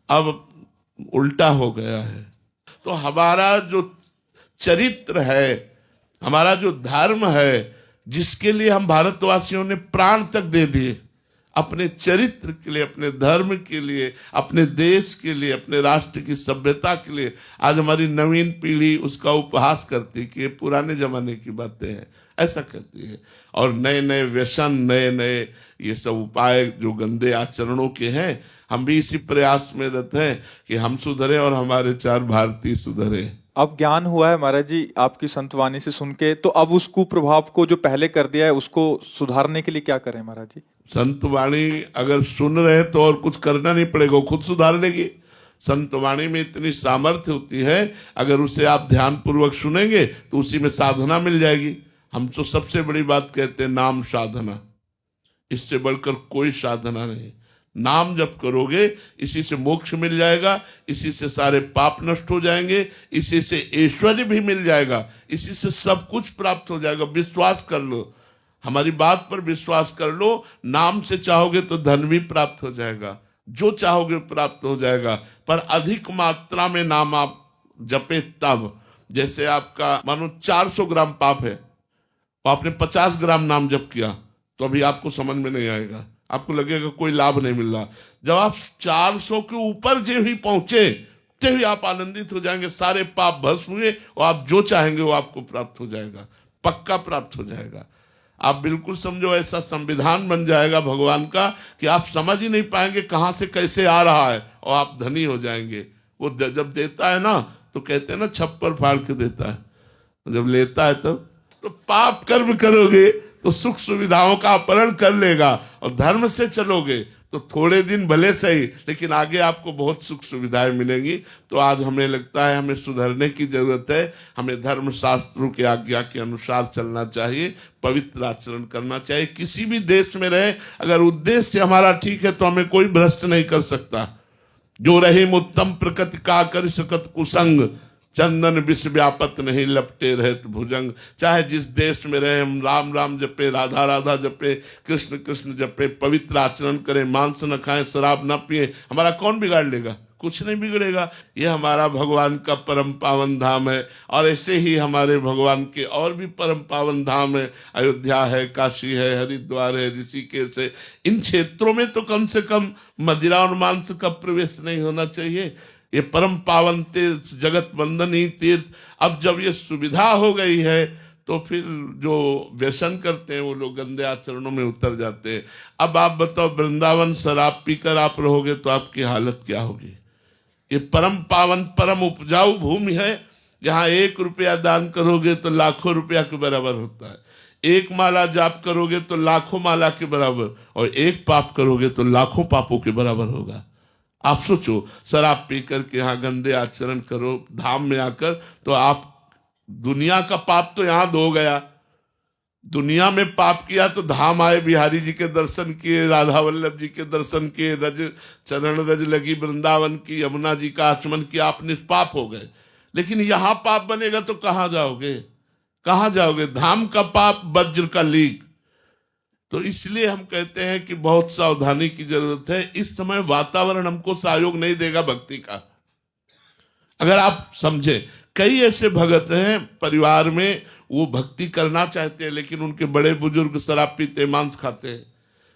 अब उल्टा हो गया है। तो हमारा जो चरित्र है, हमारा जो धर्म है, जिसके लिए हम भारतवासियों ने प्राण तक दे दिए, अपने चरित्र के लिए, अपने धर्म के लिए, अपने देश के लिए, अपने राष्ट्र की सभ्यता के लिए, आज हमारी नवीन पीढ़ी उसका उपहास करती है कि ये पुराने जमाने की बातें हैं, ऐसा कहती है। और नए नए व्यसन, नए नए ये सब उपाय जो गंदे आचरणों के हैं, हम भी इसी प्रयास में रहते हैं कि हम सुधरे और हमारे चार भारतीय सुधरे। अब ज्ञान हुआ है महाराज जी आपकी संतवाणी से सुन के, तो अब उस कुप्रभाव को जो पहले कर दिया है उसको सुधारने के लिए क्या करें महाराज जी? संतवाणी अगर सुन रहे तो और कुछ करना नहीं पड़ेगा, खुद सुधार लेगी। संतवाणी में इतनी सामर्थ्य होती है, अगर उसे आप ध्यान पूर्वक सुनेंगे तो उसी में साधना मिल जाएगी। हम तो सबसे बड़ी बात कहते हैं नाम साधना, इससे बढ़कर कोई साधना नहीं। नाम जप करोगे, इसी से मोक्ष मिल जाएगा, इसी से सारे पाप नष्ट हो जाएंगे, इसी से ऐश्वर्य भी मिल जाएगा, इसी से सब कुछ प्राप्त हो जाएगा। विश्वास कर लो, हमारी बात पर विश्वास कर लो। नाम से चाहोगे तो धन भी प्राप्त हो जाएगा, जो चाहोगे प्राप्त हो जाएगा, पर अधिक मात्रा में नाम आप जपे तब। जैसे आपका मानो 400 ग्राम पाप है, तो आपने 50 ग्राम नाम जप किया, तो अभी आपको समझ में नहीं आएगा, आपको लगेगा कोई लाभ नहीं मिल रहा। जब आप 400 के ऊपर जो ही पहुंचे, तो ही आप आनंदित हो जाएंगे, सारे पाप भस्म हुए और आप जो चाहेंगे वो आपको प्राप्त हो जाएगा, पक्का प्राप्त हो जाएगा। आप बिल्कुल समझो, ऐसा संविधान बन जाएगा भगवान का कि आप समझ ही नहीं पाएंगे कहां से कैसे आ रहा है, और आप धनी हो जाएंगे। वो जब देता है ना, तो कहते हैं ना छप्पर फाड़ के देता है, जब लेता है तब तो पाप कर्म करोगे तो सुख सुविधाओं का अपहरण कर लेगा, और धर्म से चलोगे तो थोड़े दिन भले सही, लेकिन आगे आपको बहुत सुख सुविधाएं मिलेंगी। तो आज हमें लगता है हमें सुधरने की जरूरत है, हमें धर्म शास्त्रों की आज्ञा के अनुसार चलना चाहिए, पवित्र आचरण करना चाहिए। किसी भी देश में रहे, अगर उद्देश्य हमारा ठीक है तो हमें कोई भ्रष्ट नहीं कर सकता। जो रही उत्तम प्रकृति का कर सकत कुसंग, चंदन विष व्यापत नहीं लपटे रहत भुजंग। चाहे जिस देश में रहे, हम राम राम जपे, राधा राधा जपे, कृष्ण कृष्ण जपे, पवित्र आचरण करें, मांस न खाएं, शराब न पिए, हमारा कौन बिगाड़ लेगा? कुछ नहीं बिगड़ेगा। ये हमारा भगवान का परम पावन धाम है। और ऐसे ही हमारे भगवान के और भी परम पावन धाम है, अयोध्या है, काशी है, हरिद्वार है, ऋषिकेश है। इन क्षेत्रों में तो कम से कम मदिरा और मांस का प्रवेश नहीं होना चाहिए। ये परम पावन तीर्थ, जगत वंदनी तीर्थ, अब जब ये सुविधा हो गई है तो फिर जो व्यसन करते हैं वो लोग गंदे आचरणों में उतर जाते हैं। अब आप बताओ, वृंदावन शराब पीकर आप रहोगे तो आपकी हालत क्या होगी? ये परम पावन, परम उपजाऊ भूमि है, यहाँ 1 रुपया दान करोगे तो लाखों रुपया के बराबर होता है। 1 माला जाप करोगे तो लाखों माला के बराबर, और 1 पाप करोगे तो लाखों पापों के बराबर होगा। आप सोचो, शराब पी करके यहाँ गंदे आचरण करो, धाम में आकर तो आप दुनिया का पाप तो यहाँ धो गया। दुनिया में पाप किया तो धाम आए, बिहारी जी के दर्शन किए, राधा वल्लभ जी के दर्शन किए, रज चरण रज लगी वृंदावन की, यमुना जी का आचमन किया, आप निष्पाप हो गए। लेकिन यहाँ पाप बनेगा तो कहाँ जाओगे? कहाँ जाओगे? धाम का पाप वज्र का लीक। तो इसलिए हम कहते हैं कि बहुत सावधानी की जरूरत है। इस समय वातावरण हमको सहयोग नहीं देगा भक्ति का। अगर आप समझे, कई ऐसे भगत हैं परिवार में, वो भक्ति करना चाहते हैं लेकिन उनके बड़े बुजुर्ग शराब पीते, मांस खाते हैं।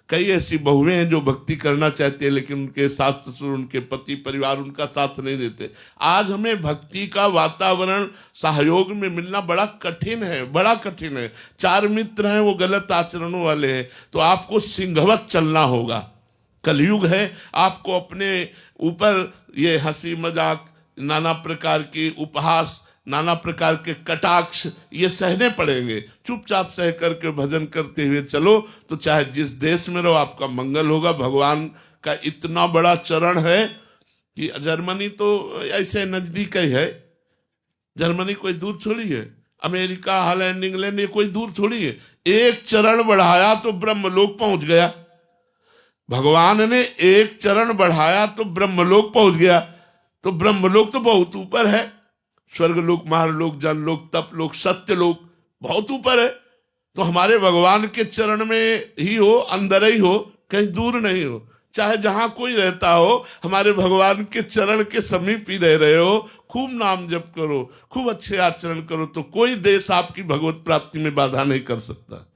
कई ऐसी बहुएं हैं जो भक्ति करना चाहते हैं लेकिन उनके सास ससुर, उनके पति परिवार उनका साथ नहीं देते। आज हमें भक्ति का वातावरण सहयोग में मिलना बड़ा कठिन है, बड़ा कठिन है। 4 मित्र हैं, वो गलत आचरणों वाले हैं, तो आपको सिंहवत चलना होगा। कलयुग है, आपको अपने ऊपर ये हंसी मजाक, नाना प्रकार की उपहास, नाना प्रकार के कटाक्ष ये सहने पड़ेंगे। चुपचाप सह करके भजन करते हुए चलो, तो चाहे जिस देश में रहो आपका मंगल होगा। भगवान का इतना बड़ा चरण है कि जर्मनी तो ऐसे नजदीक ही है, जर्मनी कोई दूर थोड़ी है, अमेरिका, हॉलैंड, इंग्लैंड ये कोई दूर थोड़ी है। एक चरण बढ़ाया तो ब्रह्मलोक पहुंच गया। भगवान ने एक चरण बढ़ाया तो ब्रह्मलोक पहुंच गया। तो ब्रह्मलोक तो बहुत ऊपर है, स्वर्गलोक, महालोक, जनलोक, तपलोक, सत्यलोक बहुत ऊपर है। तो हमारे भगवान के चरण में ही हो, अंदर ही हो, कहीं दूर नहीं हो। चाहे जहां कोई रहता हो, हमारे भगवान के चरण के समीप ही रह रहे हो, खूब नाम जप करो, खूब अच्छे आचरण करो, तो कोई देश आपकी भगवत प्राप्ति में बाधा नहीं कर सकता।